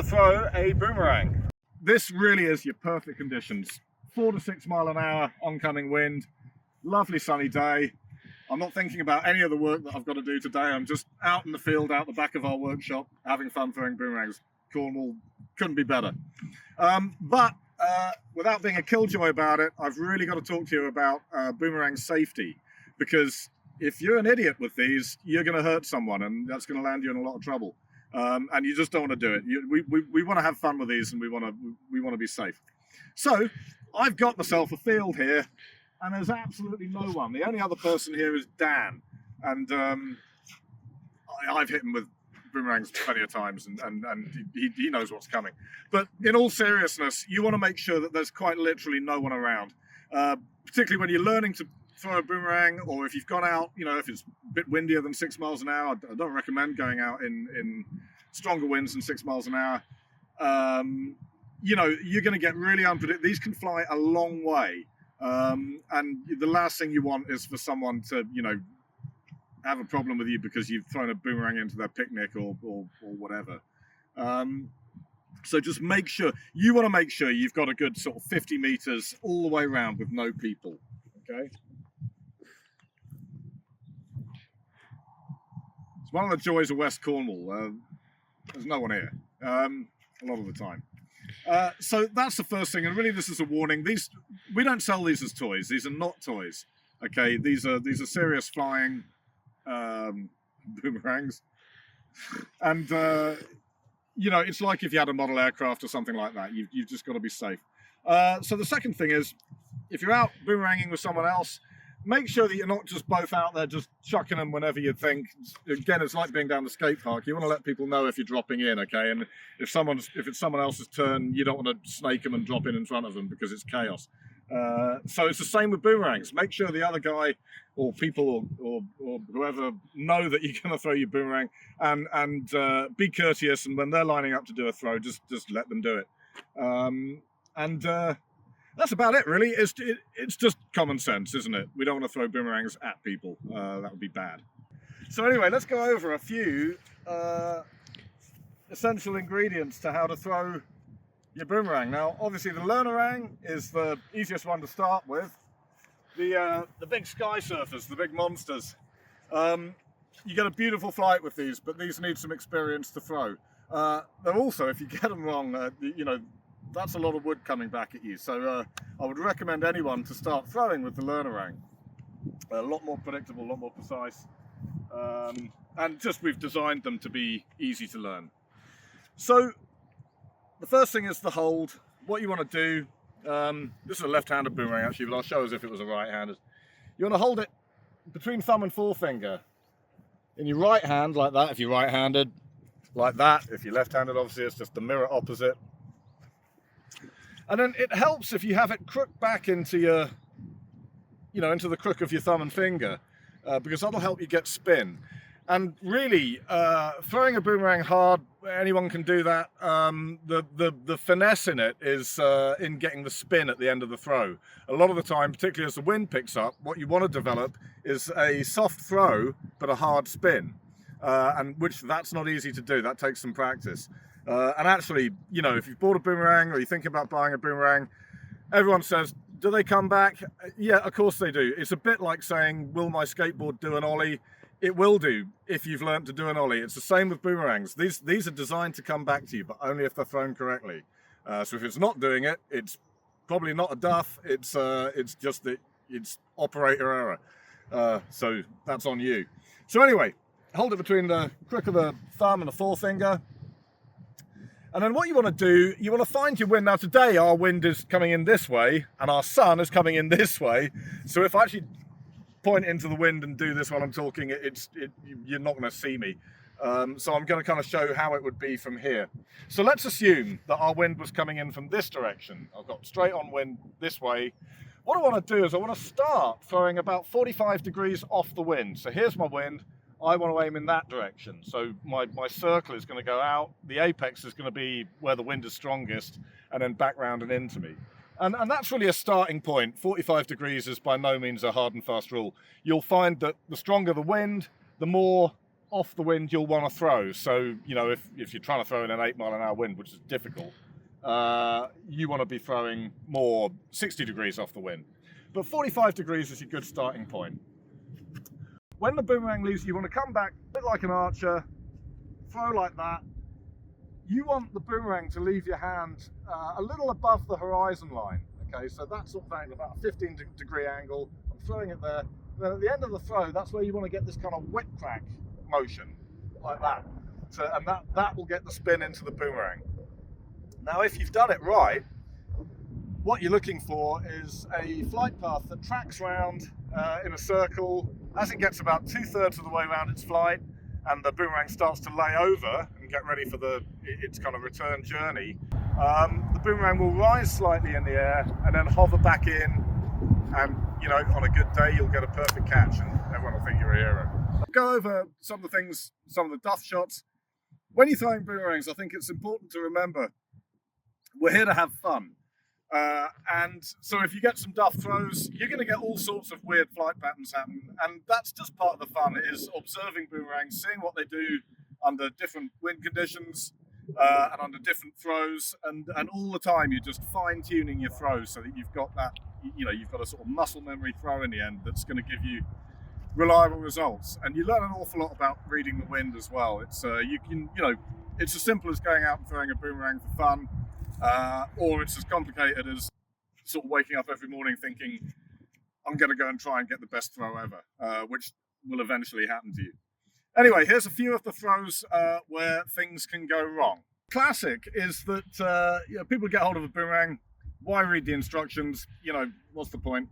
throw a boomerang. This really is your perfect conditions. 4 to 6 mile an hour oncoming wind, lovely sunny day. I'm not thinking about any of the work that I've got to do today. I'm just out in the field, out the back of our workshop, having fun throwing boomerangs. Cornwall couldn't be better. But without being a killjoy about it, I've really got to talk to you about boomerang safety, because if you're an idiot with these, you're going to hurt someone, and that's going to land you in a lot of trouble. And you just don't want to do it. We want to have fun with these, and we want to be safe. So I've got myself a field here, and there's absolutely no one. The only other person here is Dan, and I've hit him with boomerangs plenty of times, and he knows what's coming. But in all seriousness, you want to make sure that there's quite literally no one around, particularly when you're learning to throw a boomerang, or if you've gone out, if it's a bit windier than 6 miles an hour. I don't recommend going out in stronger winds than 6 miles an hour. You're going to get really unpredictable. These can fly a long way, and the last thing you want is for someone to have a problem with you because you've thrown a boomerang into their picnic or whatever. So just make sure you've got a good sort of 50 meters all the way around with no people. Okay. It's one of the joys of West Cornwall. There's no one here a lot of the time. So that's the first thing, and really this is a warning. We don't sell these as toys. These are not toys. Okay, these are serious flying boomerangs, and it's like if you had a model aircraft or something like that. You've just got to be safe. So the second thing is, if you're out boomeranging with someone else, make sure that you're not just both out there just chucking them whenever you think. Again, it's like being down the skate park. You want to let people know if you're dropping in, okay? And if it's someone else's turn, you don't want to snake them and drop in front of them because it's chaos. So it's the same with boomerangs. Make sure the other guy or people or whoever know that you're going to throw your boomerang, and be courteous. And when they're lining up to do a throw, just let them do it. That's about it, really. It's just common sense, isn't it? We don't want to throw boomerangs at people. That would be bad. So anyway, let's go over a few essential ingredients to how to throw your boomerang. Now, obviously, the learnerang is the easiest one to start with. The big sky surfers, the big monsters. You get a beautiful flight with these, but these need some experience to throw. They're also, if you get them wrong, that's a lot of wood coming back at you. So I would recommend anyone to start throwing with the learnerang. A lot more predictable, a lot more precise. And just we've designed them to be easy to learn. So the first thing is the hold. What you want to do, this is a left-handed boomerang actually, but I'll show us if it was a right-handed. You want to hold it between thumb and forefinger in your right hand like that if you're right-handed, like that. If you're left-handed, obviously it's just the mirror opposite. And then it helps if you have it crooked back into your, into the crook of your thumb and finger, because that'll help you get spin. And really, throwing a boomerang hard, anyone can do that. The finesse in it is in getting the spin at the end of the throw. A lot of the time, particularly as the wind picks up, what you want to develop is a soft throw, but a hard spin. And that's not easy to do. That takes some practice. And actually, if you've bought a boomerang or you think about buying a boomerang, everyone says, do they come back? Yeah, of course they do. It's a bit like saying, will my skateboard do an ollie? It will do if you've learned to do an ollie. It's the same with boomerangs. These are designed to come back to you, but only if they're thrown correctly. So if it's not doing it, it's probably not a duff. It's just that it's operator error. So that's on you. So anyway, hold it between the crook of the thumb and the forefinger. And then what you want to do, you want to find your wind. Now today our wind is coming in this way and our sun is coming in this way. So if I actually point into the wind and do this while I'm talking, you're not going to see me. So I'm going to kind of show how it would be from here. So let's assume that our wind was coming in from this direction. I've got straight on wind this way. What I want to do is I want to start throwing about 45 degrees off the wind. So here's my wind. I want to aim in that direction. So my circle is going to go out. The apex is going to be where the wind is strongest, and then back round and into me. And that's really a starting point. 45 degrees is by no means a hard and fast rule. You'll find that the stronger the wind, the more off the wind you'll want to throw. So, you know, if you're trying to throw in an 8-mile-an-hour wind, which is difficult, you want to be throwing more 60 degrees off the wind. But 45 degrees is a good starting point. When the boomerang leaves, you want to come back a bit like an archer, throw like that. You want the boomerang to leave your hand a little above the horizon line. Okay, so that's sort of angle, about a 15-degree angle. I'm throwing it there. Then at the end of the throw, that's where you want to get this kind of whip crack motion, like that. So, and that will get the spin into the boomerang. Now, if you've done it right, what you're looking for is a flight path that tracks round in a circle. As it gets about 2/3 of the way around its flight, and the boomerang starts to lay over and get ready for its kind of return journey, the boomerang will rise slightly in the air and then hover back in, and you know, on a good day you'll get a perfect catch and everyone will think you're a hero. I'll go over some of the things, some of the duff shots. When you're throwing boomerangs, I think it's important to remember we're here to have fun. And so if you get some duff throws, you're going to get all sorts of weird flight patterns happen, and that's just part of the fun, is observing boomerangs, seeing what they do under different wind conditions and under different throws, and all the time you're just fine-tuning your throws so that you've got that, you know, you've got a sort of muscle memory throw in the end that's going to give you reliable results. And you learn an awful lot about reading the wind as well. It's it's as simple as going out and throwing a boomerang for fun. Or it's as complicated as sort of waking up every morning thinking, I'm going to go and try and get the best throw ever, which will eventually happen to you. Anyway, here's a few of the throws where things can go wrong. Classic is that people get hold of a boomerang. Why read the instructions? You know, what's the point?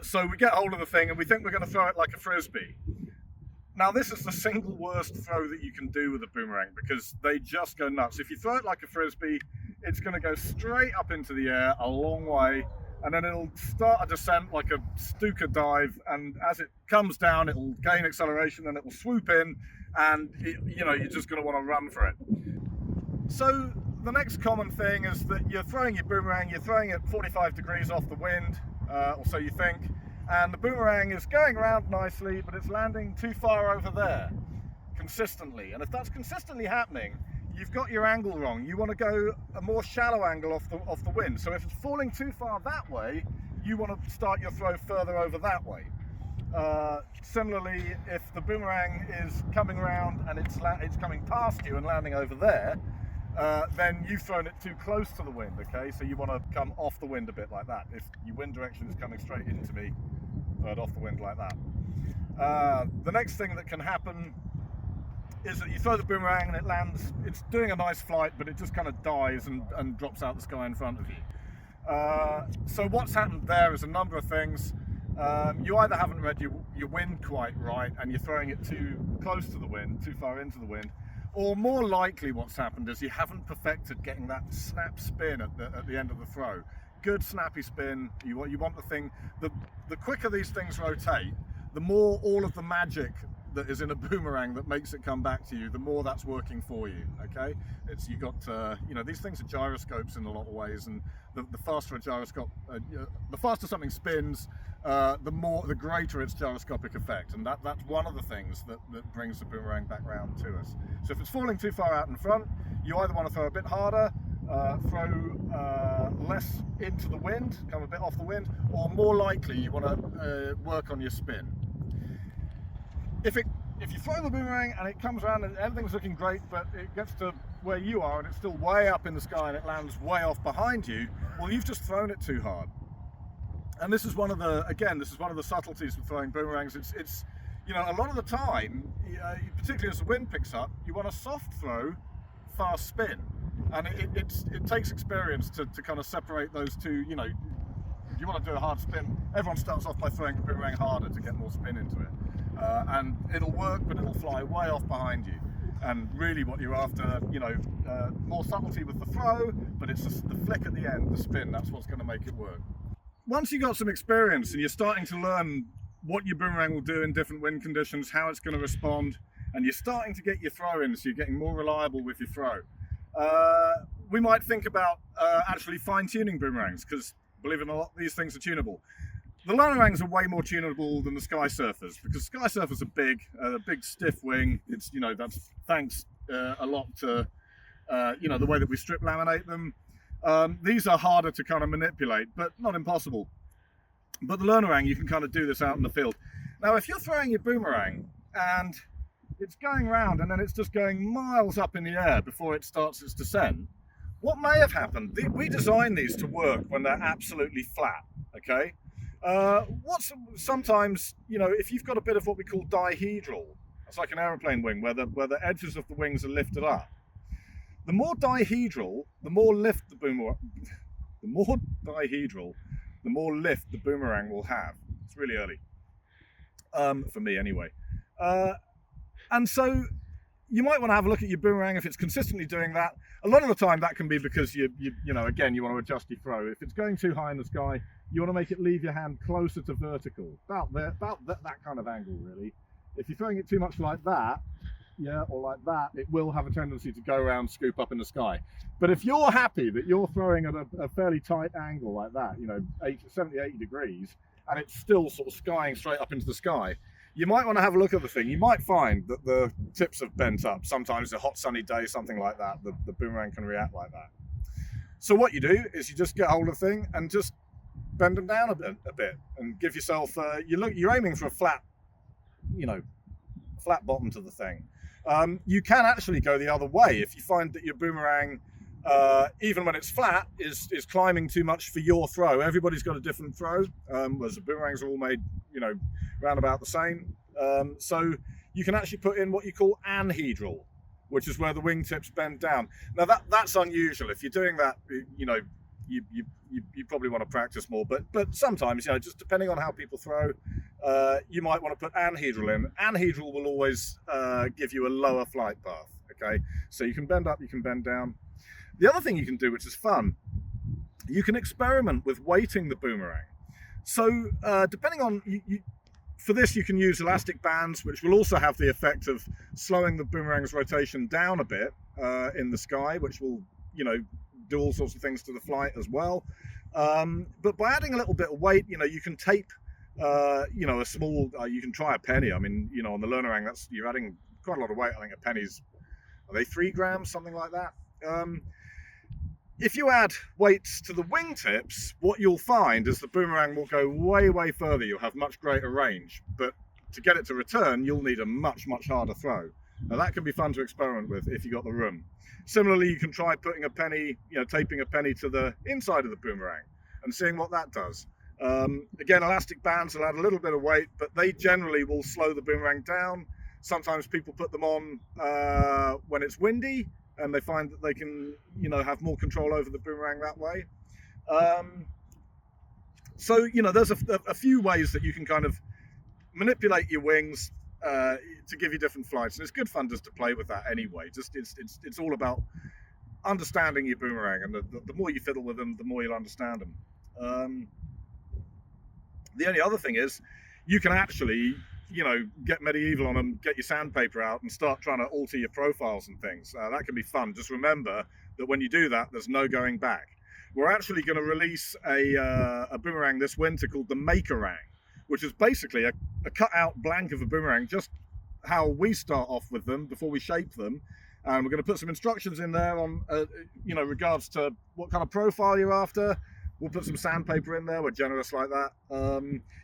So we get hold of the thing and we think we're going to throw it like a frisbee. Now, this is the single worst throw that you can do with a boomerang because they just go nuts. If you throw it like a frisbee, it's going to go straight up into the air a long way, and then it'll start a descent like a Stuka dive, and as it comes down, it'll gain acceleration, and it will swoop in, and you're just going to want to run for it. So the next common thing is that you're throwing your boomerang, you're throwing it 45 degrees off the wind, or so you think, and the boomerang is going around nicely, but it's landing too far over there consistently. And if that's consistently happening, you've got your angle wrong. You want to go a more shallow angle off the wind. So if it's falling too far that way, you want to start your throw further over that way. Similarly, if the boomerang is coming around and it's coming past you and landing over there, then you've thrown it too close to the wind, okay? So you want to come off the wind a bit like that. If your wind direction is coming straight into me, throw it off the wind like that. The next thing that can happen is that you throw the boomerang and it lands, it's doing a nice flight, but it just kind of dies and drops out the sky in front of you. So what's happened there is a number of things. You either haven't read your wind quite right and you're throwing it too close to the wind, too far into the wind, or more likely what's happened is you haven't perfected getting that snap spin at the end of the throw. Good snappy spin. You want the thing, the quicker these things rotate, the more all of the magic that is in a boomerang that makes it come back to you, the more that's working for you, okay? You got, these things are gyroscopes in a lot of ways, and the faster a gyroscope, the faster something spins, the greater its gyroscopic effect, and that's one of the things that brings the boomerang back round to us. So if it's falling too far out in front, you either want to throw a bit harder, throw less into the wind, come a bit off the wind, or more likely you want to work on your spin. If you throw the boomerang and it comes around and everything's looking great, but it gets to where you are and it's still way up in the sky and it lands way off behind you, well, you've just thrown it too hard. And this is one of the subtleties of throwing boomerangs. It's a lot of the time, particularly as the wind picks up, you want a soft throw, fast spin, and it takes experience to kind of separate those two. If you want to do a hard spin, everyone starts off by throwing the boomerang harder to get more spin into it. And it'll work, but it'll fly way off behind you. And really what you're after, more subtlety with the throw, but it's the flick at the end, the spin, that's what's going to make it work. Once you've got some experience and you're starting to learn what your boomerang will do in different wind conditions, how it's going to respond, and you're starting to get your throw in, so you're getting more reliable with your throw, we might think about actually fine-tuning boomerangs, because believe it or not, these things are tunable. The Boomerangs are way more tunable than the Sky Surfers, because Sky Surfers are a big stiff wing. It's, you know, that's thanks a lot to you know, the way that we strip laminate them. These are harder to kind of manipulate, but not impossible. But the Boomerang, you can kind of do this out in the field. Now, if you're throwing your boomerang and it's going round and then it's just going miles up in the air before it starts its descent, what may have happened, we design these to work when they're absolutely flat, okay? Sometimes, you know, if you've got a bit of what we call dihedral, it's like an aeroplane wing where the edges of the wings are lifted up. The more dihedral, the more lift the boomerang will have. It's really early, for me anyway. And so you might want to have a look at your boomerang if it's consistently doing that. A lot of the time that can be because you know, again, you want to adjust your throw. If it's going too high in the sky, you want to make it leave your hand closer to vertical, about that kind of angle, really. If you're throwing it too much like that, yeah, or like that, it will have a tendency to go around, scoop up in the sky. But if you're happy that you're throwing at a fairly tight angle like that, you know, 70, 80 degrees, and it's still sort of skying straight up into the sky, you might want to have a look at the thing. You might find that the tips have bent up. Sometimes a hot sunny day, something like that, the boomerang can react like that. So what you do is you just get hold of the thing and just bend them down a bit and give yourself, you're aiming for a flat, you know, flat bottom to the thing. You can actually go the other way if you find that your boomerang, even when it's flat, is climbing too much for your throw. Everybody's got a different throw, whereas the boomerangs are all made, you know, round about the same. So you can actually put in what you call anhedral, which is where the wingtips bend down. Now that's unusual. If you're doing that, you know, you probably want to practice more. But sometimes, you know, just depending on how people throw, you might want to put anhedral in. Anhedral will always give you a lower flight path. Okay, so you can bend up, you can bend down. The other thing you can do, which is fun, you can experiment with weighting the boomerang. So depending on, for this you can use elastic bands, which will also have the effect of slowing the boomerang's rotation down a bit in the sky, which will, you know, do all sorts of things to the flight as well. But by adding a little bit of weight, you know, you can tape, you know, a small, you can try a penny. I mean, you know, on the Boomerang, you're adding quite a lot of weight. I think a penny's, are they 3 grams, something like that? If you add weights to the wingtips, what you'll find is the boomerang will go way, way further. You'll have much greater range, but to get it to return, you'll need a much, much harder throw. Now that can be fun to experiment with if you got the room. Similarly, you can try putting a penny, you know, taping a penny to the inside of the boomerang and seeing what that does. Again, elastic bands will add a little bit of weight, but they generally will slow the boomerang down. Sometimes people put them on when it's windy, and they find that they can, you know, have more control over the boomerang that way. So, you know, there's a few ways that you can kind of manipulate your wings to give you different flights, and it's good fun just to play with that anyway. Just it's all about understanding your boomerang, and the more you fiddle with them, the more you'll understand them. The only other thing is, you can actually, you know, get medieval on them, get your sandpaper out and start trying to alter your profiles and things. That can be fun. Just remember that when you do that, there's no going back. We're actually going to release a boomerang this winter called the Makerang, which is basically a cut out blank of a boomerang, just how we start off with them before we shape them. And we're going to put some instructions in there on, you know, regards to what kind of profile you're after. We'll put some sandpaper in there. We're generous like that.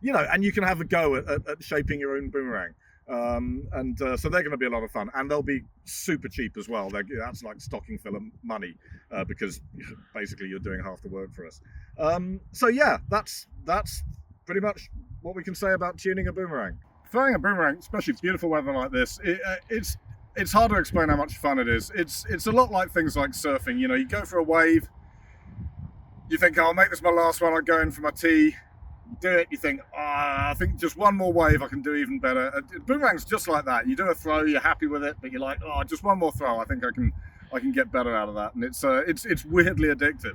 You know, and you can have a go at shaping your own boomerang. So they're going to be a lot of fun, and they'll be super cheap as well. That's like stocking filler money, because basically you're doing half the work for us. So yeah, that's pretty much what we can say about tuning a boomerang. Throwing a boomerang, especially beautiful weather like this, it's hard to explain how much fun it is. It's a lot like things like surfing. You know, you go for a wave. You think, oh, I'll make this my last one, I'll go in for my tee, do it, you think, I think just one more wave I can do even better. Boomerang's just like that. You do a throw, you're happy with it, but you're like, oh, just one more throw, I think I can get better out of that. And it's weirdly addictive.